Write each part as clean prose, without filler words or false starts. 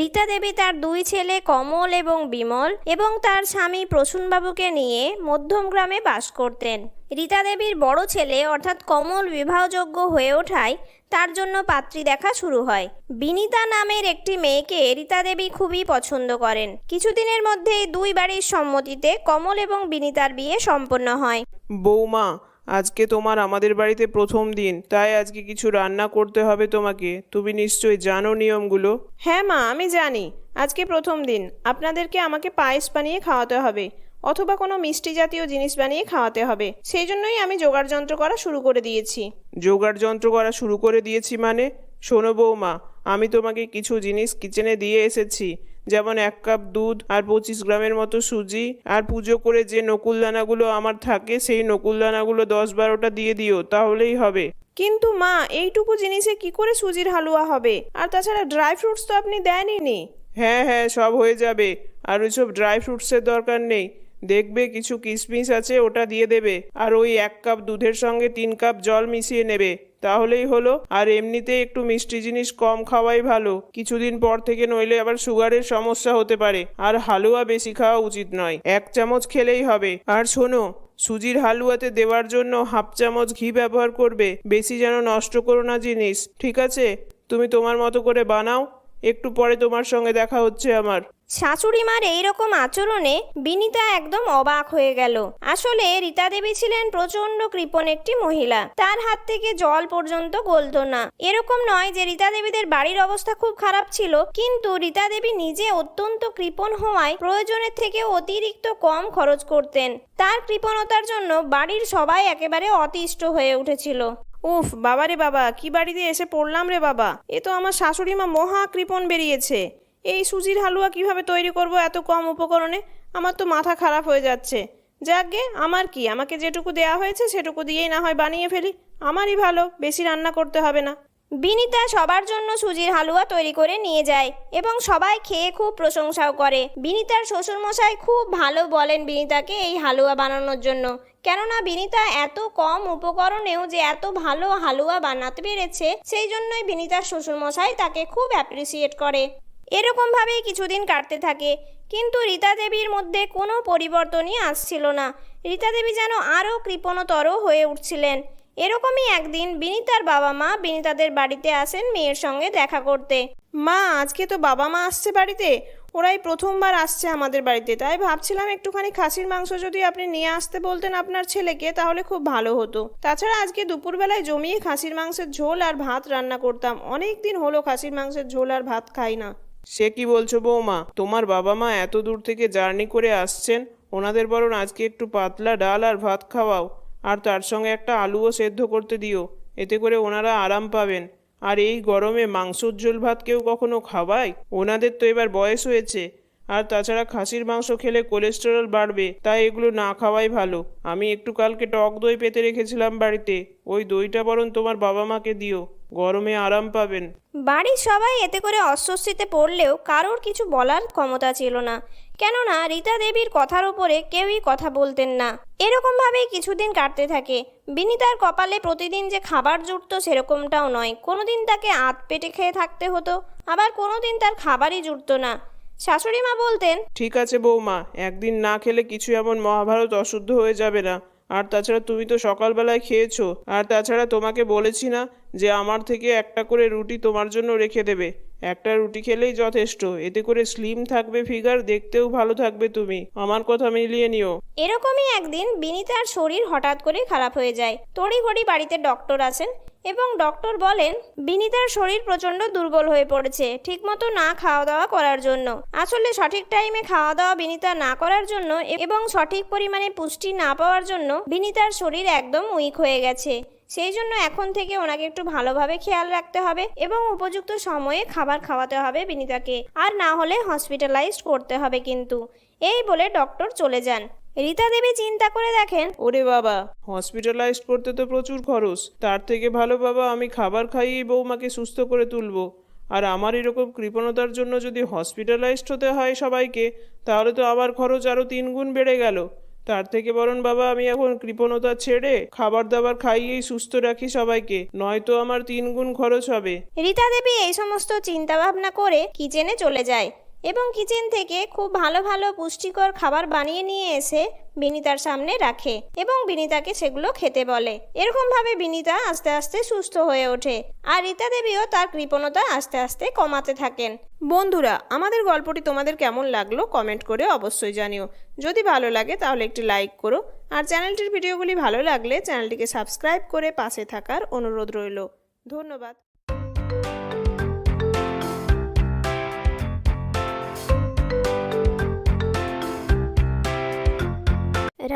রীতা দেবী তার দুই ছেলে কমল এবং বিমল এবং তার স্বামী প্রসূনবাবুকে নিয়ে মধ্যম গ্রামে বাস করতেন। রীতা দেবীর বড় ছেলে অর্থাৎ কমল বিবাহযোগ্য হয়ে ওঠায় তার জন্য পাত্রী দেখা শুরু হয়। বিনিতা নামের একটি মেয়েকে রীতা দেবী খুবই পছন্দ করেন। কিছুদিনের মধ্যেই দুই বাড়ির সম্মতিতে কমল এবং বিনিতার বিয়ে সম্পন্ন হয়। বৌমা, আজকে তোমার আমাদের বাড়িতে প্রথম দিন, তাই আজকে কিছু রান্না করতে হবে তোমাকে। তুমি নিশ্চয়ই জানো নিয়মগুলো। হ্যাঁ মা, আমি জানি। আজকে প্রথম দিন, আপনাদেরকে আমাকে পায়েস বানিয়ে খাওয়াতে হবে অথবা কোনো মিষ্টি জাতীয় জিনিস বানিয়ে খাওয়াতে হবে। সেই জন্যই আমি জোগাড় যন্ত্র করা শুরু করে দিয়েছি। জোগাড় যন্ত্র করা শুরু করে দিয়েছি মানে? শোনো বৌমা, আমি তোমাকে কিছু জিনিস কিচেনে দিয়ে এসেছি, যেমন 1 কাপ দুধ আর 25 গ্রামের মতো সুজি, আর পুজো করে যে নকুলদানাগুলো আমার থাকে সেই নকুলদানাগুলো 10-12টা দিয়ে দিও, তাহলেই হবে। কিন্তু মা, এইটুকু জিনিসে কি করে সুজির হালুয়া হবে? আর তাছাড়া ড্রাই ফ্রুটস তো আপনি দেনই। হ্যাঁ হ্যাঁ, সব হয়ে যাবে। আর ওইসব ড্রাই ফ্রুটসের দরকার নেই। দেখবে কিছু কিশমিশ আছে, ওটা দিয়ে দেবে। আর ওই 1 কাপ দুধের সঙ্গে 3 কাপ জল মিশিয়ে নেবে, তাহলেই হলো। আর এমনিতে একটু মিষ্টি জিনিস কম খাওয়াই ভালো, কিছুদিন পর থেকে, নইলে আবার সুগারের সমস্যা হতে পারে। আর হালুয়া বেশি খাওয়া উচিত নয়, 1 চামচ খেলেই হবে। আর শোনো, সুজির হালুয়াতে দেওয়ার জন্য 1/2 চামচ ঘি ব্যবহার করবে, বেশি যেন নষ্ট করো না জিনিস, ঠিক আছে? তুমি তোমার মতো করে বানাও। একটু পরে তোমার সঙ্গে দেখা হচ্ছে আমার। শাশুড়িমার এইরকম আচরণে বিনিতা একদম অবাক হয়ে গেল। আসলে রীতা দেবী ছিলেন প্রচন্ড কৃপণ একটি মহিলা। তার হাত থেকে জল পর্যন্ত গলতো না। এরকম নয় যে রীতা দেবীদের বাড়ির অবস্থা খুব খারাপ ছিল, কিন্তু রীতা দেবী নিজে অত্যন্ত কৃপণ হওয়ায় প্রয়োজনের থেকে অতিরিক্ত কম খরচ করতেন। তার কৃপণতার জন্য বাড়ির সবাই একেবারে অতিষ্ঠ হয়ে উঠেছিল। উফ, বাবারে বাবা, কি বাড়িতে এসে পড়লাম রে বাবা! এ তো আমার শাশুড়ি মা মহা কৃপণ বেরিয়েছে। এই সুজির হালুয়া কিভাবে তৈরি করব এত কম উপকরণে? আমার তো মাথা খারাপ হয়ে যাচ্ছে। যাকগে, আমার কি, আমাকে যেটুকু দেয়া হয়েছে সেটুকু দিয়েই না হয় বানিয়ে ফেলি। আমারই ভালো, বেশি রান্না করতে হবে না। বিনিতা সবার জন্য সুজির হালুয়া তৈরি করে নিয়ে যায় এবং সবাই খেয়ে খুব প্রশংসাও করে। বিনিতার শ্বশুরমশাই খুব ভালো বলেন বিনিতাকে এই হালুয়া বানানোর জন্য, কেননা বিনিতা এত কম উপকরণেও যে এত ভালো হালুয়া বানাতে পেরেছে, সেই জন্যই বিনিতার শ্বশুরমশাই তাকে খুব অ্যাপ্রিসিয়েট করে। এরকমভাবেই কিছুদিন কাটতে থাকে, কিন্তু রীতা দেবীর মধ্যে কোনো পরিবর্তনই আসছিল না। রীতা দেবী যেন আরও কৃপণতর হয়ে উঠছিলেন। এরকমই একদিন বিনিতার বাবা মা বিনিতাদের বাড়িতে আসেন মেয়ের সঙ্গে দেখা করতে। মা, আজকে তো বাবা মা আসছে বাড়িতে। ওরাই প্রথমবার আসছে আমাদের বাড়িতে, তাই ভাবছিলাম একটুখানি খাসির মাংস যদি আপনি নিয়ে আসতে বলতেন আপনার ছেলেকে, তাহলে খুব ভালো হতো। তাছাড়া আজকে দুপুরবেলায় জমিয়ে খাসির মাংসের ঝোল আর ভাত রান্না করতাম। অনেক দিন হলো খাসির মাংসের ঝোল আর ভাত খাই না। সে কি বলছো বৌমা? তোমার বাবা মা এত দূর থেকে জার্নি করে আসছেন, ওনাদের বরং আজকে একটু পাতলা ডাল আর ভাত খাওয়াও, আর তার সঙ্গে একটা আলুও সেদ্ধ করতে দিও, এতে করে ওনারা আরাম পাবেন। আর এই গরমে মাংসর ঝোল ভাত কেউ কখনো খাওয়ায়? ওনাদের তো এবার বয়স হয়েছে। আর তাছাড়া খাসির মাংস খেলে কোলেস্টেরল বাড়বে, তাই এগুলো না খাওয়াই ভালো। আমি একটু কালকে টক দই পেতে রেখেছিলাম বাড়িতে, ওই দইটা বরং তোমার বাবা মাকে দিও, গরমে আরাম পাবেন। বাড়ির সবাই এতে করে অস্বস্তিতে পড়লেও কারোর কিছু বলার ক্ষমতা ছিল না, কেননা রীতা দেবীর কথার উপরে কেউই কথা বলতেন না। এরকমভাবেই কিছুদিন কাটতে থাকে। বিনিতার কপালে প্রতিদিন যে খাবার জুটতো সেরকমটাও নয়। কোনোদিন তাকে আধ পেটে খেয়ে থাকতে হতো, আবার কোনোদিন তার খাবারই জুটতো না। শাশুড়ি মা বলতেন, ঠিক আছে বৌমা, একদিন না খেলে কিছু এমন মহাভারত অশুদ্ধ হয়ে যাবে না। আর তাছাড়া তুমি তো সকালবেলায় খেয়েছো। আর তাছাড়া তোমাকে বলেছি না যে আমার থেকে একটা করে রুটি তোমার জন্য রেখে দেবে? একটা রুটি খেলেই যথেষ্ট, এতে করে স্লিম থাকবে ফিগার, দেখতেও ভালো থাকবে তুমি। আমার কথা মিলিয়ে নিও। এরকমই একদিন বিনিতার শরীর হঠাৎ করে খারাপ হয়ে যায়। তড়িঘড়ি বাড়িতে ডক্টর আসেন এবং ডক্টর বলেন বিনিতার শরীর প্রচন্ড দুর্বল হয়ে পড়েছে ঠিকমতো না খাওয়া দাওয়া করার জন্য। আসলে সঠিক টাইমে খাওয়া দাওয়া বিনিতা না করার জন্য এবং সঠিক পরিমাণে পুষ্টি না পাওয়ার জন্য বিনিতার শরীর একদম উইক হয়ে গেছে। সেই জন্য এখন থেকে ওনাকে একটু ভালোভাবে খেয়াল রাখতে হবে এবং উপযুক্ত সময়ে খাবার খাওয়াতে হবে বিনিতাকে, আর না হলে হসপিটালাইজড করতে হবে কিন্তু। এই বলে ডক্টর চলে যান। রীতা দেবী চিন্তা করে দেখেন, ওরে বাবা, হসপিটালাইজড করতে তো প্রচুর খরচ। তার থেকে ভালো বাবা আমি খাবার খাইয়ে বৌমাকে সুস্থ করে তুলবো। আর আমার এরকম কৃপণতার জন্য যদি হসপিটালাইজড হতে হয় সবাইকে, তাহলে তো আবার খরচ আরও 3 গুণ বেড়ে গেল। তার থেকে বরং বাবা আমি এখন কৃপণতা ছেড়ে খাবার দাবার খাইয়েই সুস্থ রাখি সবাইকে, নয়তো আমার 3 গুণ খরচ হবে। রীতা দেবী এই সমস্ত চিন্তা ভাবনা করে কিচেনে চলে যায় এবং কিচেন থেকে খুব ভালো ভালো পুষ্টিকর খাবার বানিয়ে নিয়ে এসে বিনিতার সামনে রাখে এবং বিনিতাকে সেগুলো খেতে বলে। এরকম ভাবে বিনিতা আস্তে আস্তে সুস্থ হয়ে ওঠে আর রীতা দেবীও তার কৃপণতা আস্তে আস্তে কমাতে থাকেন। বন্ধুরা, আমাদের গল্পটি তোমাদের কেমন লাগলো কমেন্ট করে অবশ্যই জানিও। যদি ভালো লাগে তাহলে একটি লাইক করো, আর চ্যানেলটির ভিডিওগুলি ভালো লাগলে চ্যানেলটিকে সাবস্ক্রাইব করে পাশে থাকার অনুরোধ রইল। ধন্যবাদ।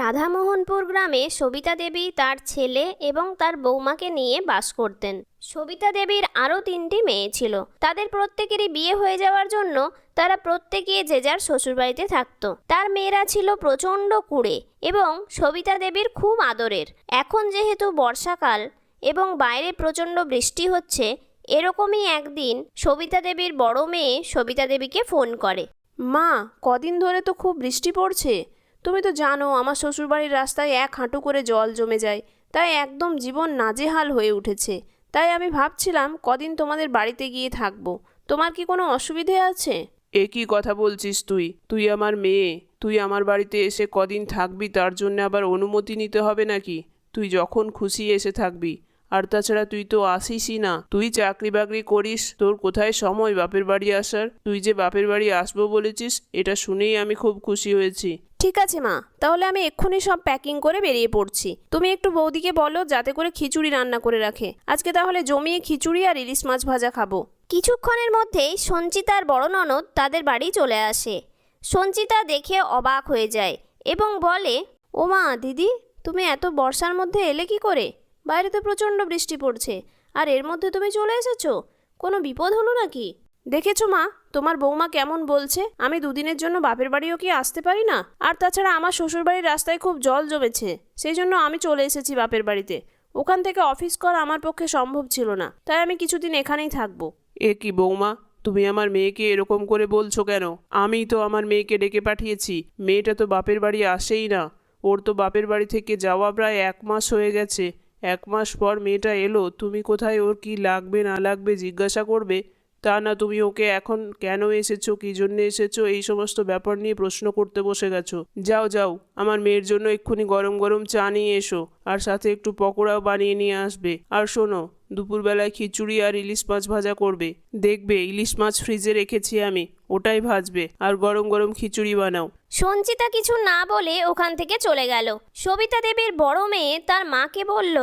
রাধামোহনপুর গ্রামে সবিতা দেবী তার ছেলে এবং তার বৌমাকে নিয়ে বাস করতেন। সবিতা দেবীর আরও 3টি মেয়ে ছিল। তাদের প্রত্যেকেরই বিয়ে হয়ে যাওয়ার জন্য তারা প্রত্যেকে যে যার শ্বশুরবাড়িতে থাকতো। তার মেয়েরা ছিল প্রচণ্ড কুঁড়ে এবং সবিতা দেবীর খুব আদরের। এখন যেহেতু বর্ষাকাল এবং বাইরে প্রচণ্ড বৃষ্টি হচ্ছে, এরকমই একদিন সবিতা দেবীর বড় মেয়ে সবিতা দেবীকে ফোন করে। মা, কদিন ধরে তো খুব বৃষ্টি পড়ছে। তুমি তো জানো আমার শ্বশুরবাড়ির রাস্তায় 1 হাঁটু করে জল জমে যায়, তাই একদম জীবন নাজেহাল হয়ে উঠেছে। তাই আমি ভাবছিলাম কদিন তোমাদের বাড়িতে গিয়ে থাকবো। তোমার কি কোনো অসুবিধে আছে? এ কি কথা বলছিস তুই? তুই আমার মেয়ে, তুই আমার বাড়িতে এসে কদিন থাকবি তার জন্য আবার অনুমতি নিতে হবে নাকি? তুই যখন খুশি এসে থাকবি। আর তাছাড়া তুই তো আসিসই না, তুই চাকরি বাকরি করিস, তোর কোথায় সময় বাপের বাড়ি আসার? তুই যে বাপের বাড়ি আসবো বলেছিস এটা শুনেই আমি খুব খুশি হয়েছি। ঠিক আছে মা, তাহলে আমি এক্ষুনি সব প্যাকিং করে বেরিয়ে পড়ছি। তুমি একটু বৌদিকে বলো যাতে করে খিচুড়ি রান্না করে রাখে। আজকে তাহলে জমিয়ে খিচুড়ি আর ইলিশ মাছ ভাজা খাবো। কিছুক্ষণের মধ্যেই সঞ্চিতার বড় ননদ তাদের বাড়ি চলে আসে। সঞ্চিতা দেখে অবাক হয়ে যায় এবং বলে, ও মা, দিদি, তুমি এত বর্ষার মধ্যে এলে কি করে? বাইরে তো প্রচণ্ড বৃষ্টি পড়ছে, আর এর মধ্যে তুমি চলে এসেছো। কোনো বিপদ হলো নাকি? দেখেছো মা, তোমার বৌমা কেমন বলছে আমি 2 দিনের জন্য বাপের বাড়িও কি আসতে পারি না? আর তাছাড়া আমার শ্বশুরবাড়ির রাস্তায় খুব জল জমেছে, সেই জন্য আমি চলে এসেছি বাপের বাড়িতে। ওখান থেকে অফিস করা আমার পক্ষে সম্ভব ছিল না, তাই আমি কিছুদিন এখানেই থাকবো। এ কি বৌমা, তুমি আমার মেয়েকে এরকম করে বলছো কেন? আমি তো আমার মেয়েকে ডেকে পাঠিয়েছি। মেয়েটা তো বাপের বাড়ি আসেই না। ওর তো বাপের বাড়ি থেকে যাওয়া প্রায় 1 মাস হয়ে গেছে। 1 মাস পর মেয়েটা এলো, তুমি কোথায় ওর কি লাগবে না লাগবে জিজ্ঞাসা করবে? তা না তুমি ওকে এখন কেন এসেছো, কী জন্য এসেছো, এই সমস্ত ব্যাপার নিয়ে প্রশ্ন করতে বসে গেছো। যাও যাও, আমার মেয়ের জন্য এক্ষুনি গরম গরম চা নিয়ে এসো, আর সাথে একটু পকোড়াও বানিয়ে নিয়ে আসবে। আর শোনো, দুপুরবেলায় খিচুড়ি আর ইলিশ মাছ ভাজা করবে। দেখবে ইলিশ মাছ ফ্রিজে রেখেছি আমি, ওটাই ভাজবে, আর গরম গরম খিচুড়ি বানাও। সঞ্চিতা কিছু না বলে ওখান থেকে চলে গেল। সবিতা দেবীর বড় মেয়ে তার মাকে বলল,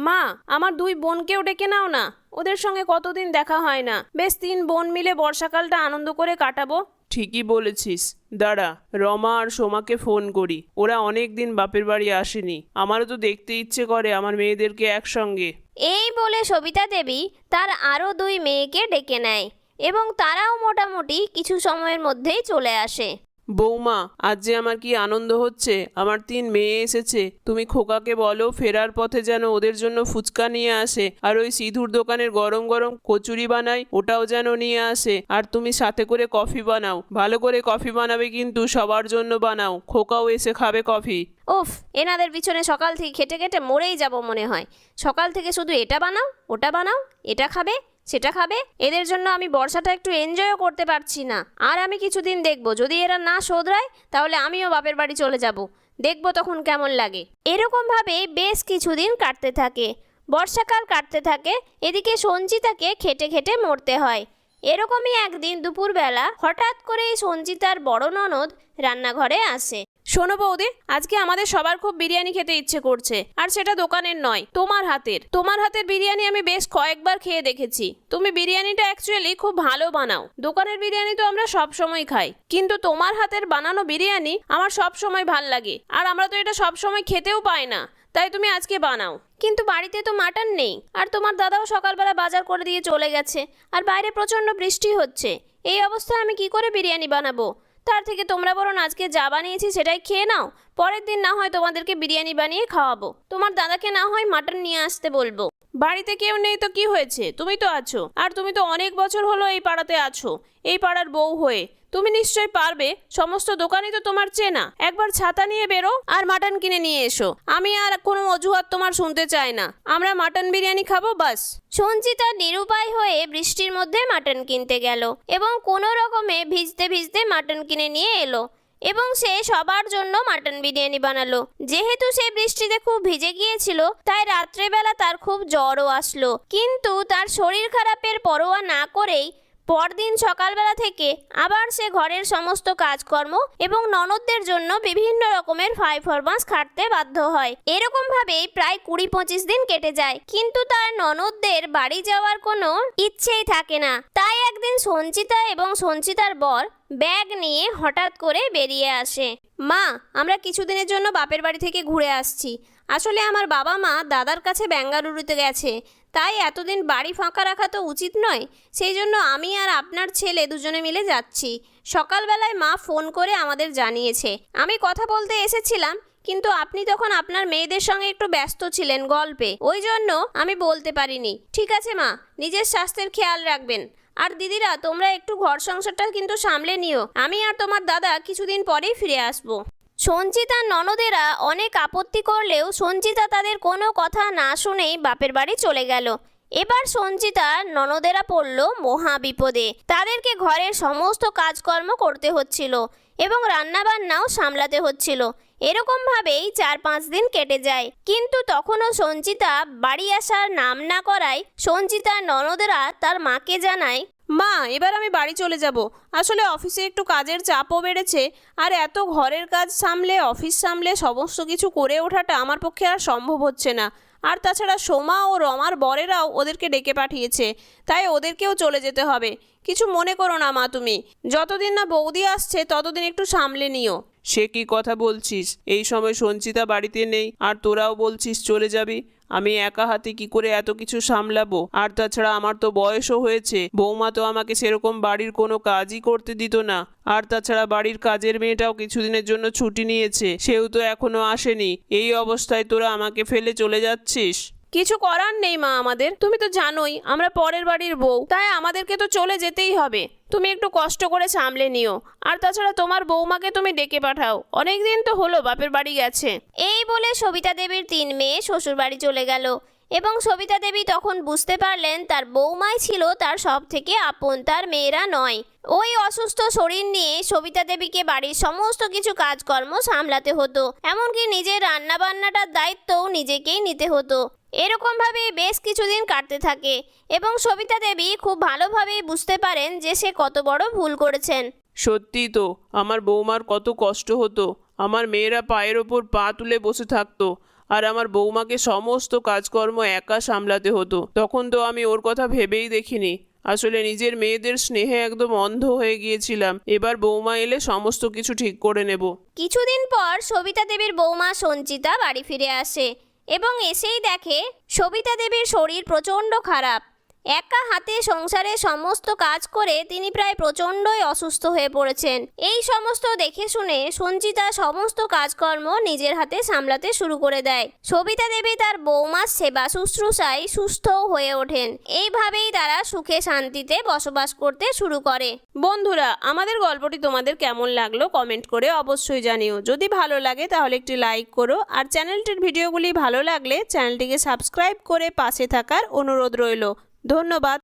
মা, আমার 2 বোনকেও ডেকে নাও না। ওদের সঙ্গে কতদিন দেখা হয় না। বেশ 3 বোন মিলে বর্ষাকালটা আনন্দ করে কাটাবো। ঠিকই বলেছিস, দাঁড়া রমা আর সোমাকে ফোন করি। ওরা অনেক দিন বাপের বাড়ি আসেনি, আমারও তো দেখতে ইচ্ছে করে আমার মেয়েদেরকে একসঙ্গে। এই বলে সবিতা দেবী তার আরও 2 মেয়েকে ডেকে নেয় এবং তারাও মোটামুটি কিছু সময়ের মধ্যেই চলে আসে। বৌমা, আজ যে আমার কি আনন্দ হচ্ছে, আমার 3 মেয়ে এসেছে। তুমি খোকাকে বলো ফেরার পথে যেন ওদের জন্য ফুচকা নিয়ে আসে, আর ওই সিধুর দোকানের গরম গরম কচুরি বানাই, ওটাও যেন নিয়ে আসে। আর তুমি সাথে করে কফি বানাও, ভালো করে কফি বানাবে কিন্তু, সবার জন্য বানাও, খোকাও এসে খাবে কফি। উফ, এনাদের পিছনে সকাল থেকে খেটে খেটে মরেই যাব মনে হয়। সকাল থেকে শুধু এটা বানাও, ওটা বানাও, এটা খাবে, সেটা খাবে। এদের জন্য আমি বর্ষাটা একটু এনজয়ও করতে পারছি না। আর আমি কিছুদিন দেখবো, যদি এরা না শোধরায় তাহলে আমিও বাপের বাড়ি চলে যাব। দেখবো তখন কেমন লাগে। এরকমভাবে বেশ কিছুদিন কাটতে থাকে, বর্ষাকাল কাটতে থাকে। এদিকে সঞ্চিতাকে খেটে খেটে মরতে হয়। এরকমই একদিন দুপুরবেলা হঠাৎ করেই সঞ্চিতার বড় ননদ রান্নাঘরে আসে। শোনো বৌদি, আজকে আমাদের সবার খুব বিরিয়ানি খেতে ইচ্ছে করছে, আর সেটা দোকানের নয়, তোমার হাতের। তোমার হাতের বিরিয়ানি আমি বেশ কয়েকবার খেয়ে দেখেছি। তুমি বিরিয়ানিটা অ্যাকচুয়ালি খুব ভালো বানাও। দোকানের বিরিয়ানি তো আমরা সব সময় খাই, কিন্তু তোমার হাতের বানানো বিরিয়ানি আমার সব সময় ভাল লাগে, আর আমরা তো এটা সব সময় খেতেও পাই না। তাই তুমি আজকে বানাও। কিন্তু বাড়িতে তো মাটন নেই, আর তোমার দাদাও সকালবেলা বাজার করে দিয়ে চলে গেছে, আর বাইরে প্রচণ্ড বৃষ্টি হচ্ছে। এই অবস্থায় আমি কি করে বিরিয়ানি বানাবো? তার থেকে তোমরা বরং আজকে যা বানিয়েছি সেটাই খেয়ে নাও। পরের দিন না হয় তোমাদেরকে বিরিয়ানি বানিয়ে খাওয়াবো। তোমার দাদাকে না হয় মাটন নিয়ে আসতে বলবো। বাড়িতে কেউ নেই তো কি হয়েছে, তুমি তো আছো, আর তুমি তো অনেক বছর হলো এই পাড়াতে আছো, এই পাড়ার বউ হয়ে তুমি নিশ্চয়ই পারবে। সমস্ত দোকানই তো তোমার চেনা। একবার ছাতা নিয়ে বেরো আর মাটন কিনে নিয়ে এসো। আমি আর কোনো অজুহাত তোমার শুনতে চাই না। আমরা মাটন বিরিয়ানি খাবো বাস। সঞ্চিতা নিরুপায় হয়ে বৃষ্টির মধ্যে মাটন কিনতে গেল এবং কোনো রকমে ভিজতে ভিজতে মাটন কিনে নিয়ে এলো এবং সে সবার জন্য মাটন বিরিয়ানি বানালো। যেহেতু সে বৃষ্টিতে খুব ভিজে গিয়েছিল তাই রাত্রেবেলা তার খুব জ্বরও আসলো, কিন্তু তার শরীর খারাপের পরোয়া না করেই পরদিন সকালবেলা থেকে আবার সে ঘরের সমস্ত কাজকর্ম এবং ননদদের জন্য বিভিন্ন রকমের ফরমাস খাটতে বাধ্য হয়। এরকম ভাবেই প্রায় 20-25 দিন কেটে যায়, কিন্তু তার ননদদের বাড়ি যাওয়ার কোনো ইচ্ছেই থাকে না। তাই একদিন সঞ্চিতা এবং সঞ্চিতার বর ব্যাগ নিয়ে হঠাৎ করে বেরিয়ে আসে। মা, আমরা কিছুদিনের জন্য বাপের বাড়ি থেকে ঘুরে আসছি। আসলে আমার বাবা মা দাদার কাছে বেঙ্গালুরুতে গেছে, তাই এতদিন বাড়ি ফাঁকা রাখা তো উচিত নয়। সেই জন্য আমি আর আপনার ছেলে দুজনে মিলে যাচ্ছি। সকালবেলায় মা ফোন করে আমাদের জানিয়েছে। আমি কথা বলতে এসেছিলাম, কিন্তু আপনি তখন আপনার মেয়েদের সঙ্গে একটু ব্যস্ত ছিলেন গল্পে, ওই জন্য আমি বলতে পারিনি। ঠিক আছে মা, নিজের স্বাস্থ্যের খেয়াল রাখবেন। আর দিদিরা, তোমরা একটু ঘর সংসারটা কিন্তু সামলে নিও। আমি আর তোমার দাদা কিছুদিন পরেই ফিরে আসবো। সঞ্চিতার ননদেরা অনেক আপত্তি করলেও সঞ্চিতা তাদের কোনো কথা না শুনেই বাপের বাড়ি চলে গেল। এবার সঞ্চিতার ননদেরা পড়ল মহা বিপদে। তাদেরকে ঘরের সমস্ত কাজকর্ম করতে হচ্ছিল এবং রান্নাবান্নাও সামলাতে হচ্ছিল। এরকমভাবেই 4-5 দিন কেটে যায়, কিন্তু তখনও সঞ্চিতা বাড়ি আসার নাম না করায় সঞ্চিতার ননদেরা তার মাকে জানায়, মা, এবার আমি বাড়ি চলে যাব। আসলে অফিসে একটু কাজের চাপও বেড়েছে, আর এত ঘরের কাজ সামলে অফিস সামলে সমস্ত কিছু করে ওঠাটা আমার পক্ষে আর সম্ভব হচ্ছে না। আর তাছাড়া সোমা ও রমার বরেরাও ওদেরকে ডেকে পাঠিয়েছে, তাই ওদেরকেও চলে যেতে হবে। কিছু মনে করো না মা, তুমি যতদিন না বৌদি আসছে ততদিন একটু সামলে নিও। সে কি কথা বলছিস? এই সময় সঞ্চিতা বাড়িতে নেই আর তোরাও বলছিস চলে যাবি? আমি একা হাতে কি করে এত কিছু সামলাবো? আর তাছাড়া আমার তো বয়সও হয়েছে। বৌমা তো আমাকে সেরকম বাড়ির কোনো কাজই করতে দিত না। আর তাছাড়া বাড়ির কাজের মেয়েটাও কিছুদিনের জন্য ছুটি নিয়েছে, সেও তো এখনো আসেনি। এই অবস্থায় তোরা আমাকে ফেলে চলে যাচ্ছিস? কিছু করার নেই মা আমাদের। তুমি তো জানোই আমরা পরের বাড়ির বউ, তাই আমাদেরকে তো চলে যেতেই হবে। তুমি একটু কষ্ট করে সামলে নিও। আর তাছাড়া তোমার বৌমাকে তুমি ডেকে পাঠাও, অনেক দিন তো হলো বাপের বাড়ি গেছে। এই বলে সবিতা দেবীর 3 মেয়ে শ্বশুর বাড়ি চলে গেল এবং সবিতা দেবী তখন বুঝতে পারলেন তার বৌমাই ছিল তার সব থেকে আপন, তার মেয়েরা নয়। ওই অসুস্থ শরীর নিয়ে সবিতা দেবীকে বাড়ির সমস্ত কিছু কাজকর্ম সামলাতে হতো, এমনকি নিজের রান্নাবান্নাটার দায়িত্বও নিজেকেই নিতে হতো। এরকমভাবে বেশ কিছুদিন কাটতে থাকে এবং সবিতা দেবী খুব ভালোভাবেই বুঝতে পারেন যে সে কত বড় ভুল করেছেন। সত্যি তো, আমার বৌমার কত কষ্ট হতো। আমার মেয়েরা পায়ের ওপর পা তুলে বসে থাকতো আর আমার বৌমাকে সমস্ত কাজকর্ম একা সামলাতে হতো। তখন তো আমি ওর কথা ভেবেই দেখিনি। আসলে নিজের মেয়েদের স্নেহে একদম অন্ধ হয়ে গিয়েছিলাম। এবার বৌমা এলে সমস্ত কিছু ঠিক করে নেব। কিছুদিন পর সবিতা দেবীর বৌমা সঞ্চিতা বাড়ি ফিরে আসে এবং এসেই দেখে সবিতা দেবীর শরীর প্রচণ্ড খারাপ। একা হাতে সংসারে সমস্ত কাজ করে তিনি প্রায় প্রচণ্ডই অসুস্থ হয়ে পড়েছেন। এই সমস্ত দেখে শুনে সঞ্চিতা সমস্ত কাজকর্ম নিজের হাতে সামলাতে শুরু করে দেয়। সবিতা দেবী তার বৌমার সেবা শুশ্রূষায় সুস্থও হয়ে ওঠেন। এইভাবেই তারা সুখে শান্তিতে বসবাস করতে শুরু করে। বন্ধুরা, আমাদের গল্পটি তোমাদের কেমন লাগলো কমেন্ট করে অবশ্যই জানিও। যদি ভালো লাগে তাহলে একটি লাইক করো, আর চ্যানেলটির ভিডিওগুলি ভালো লাগলে চ্যানেলটিকে সাবস্ক্রাইব করে পাশে থাকার অনুরোধ রইল। ধন্যবাদ।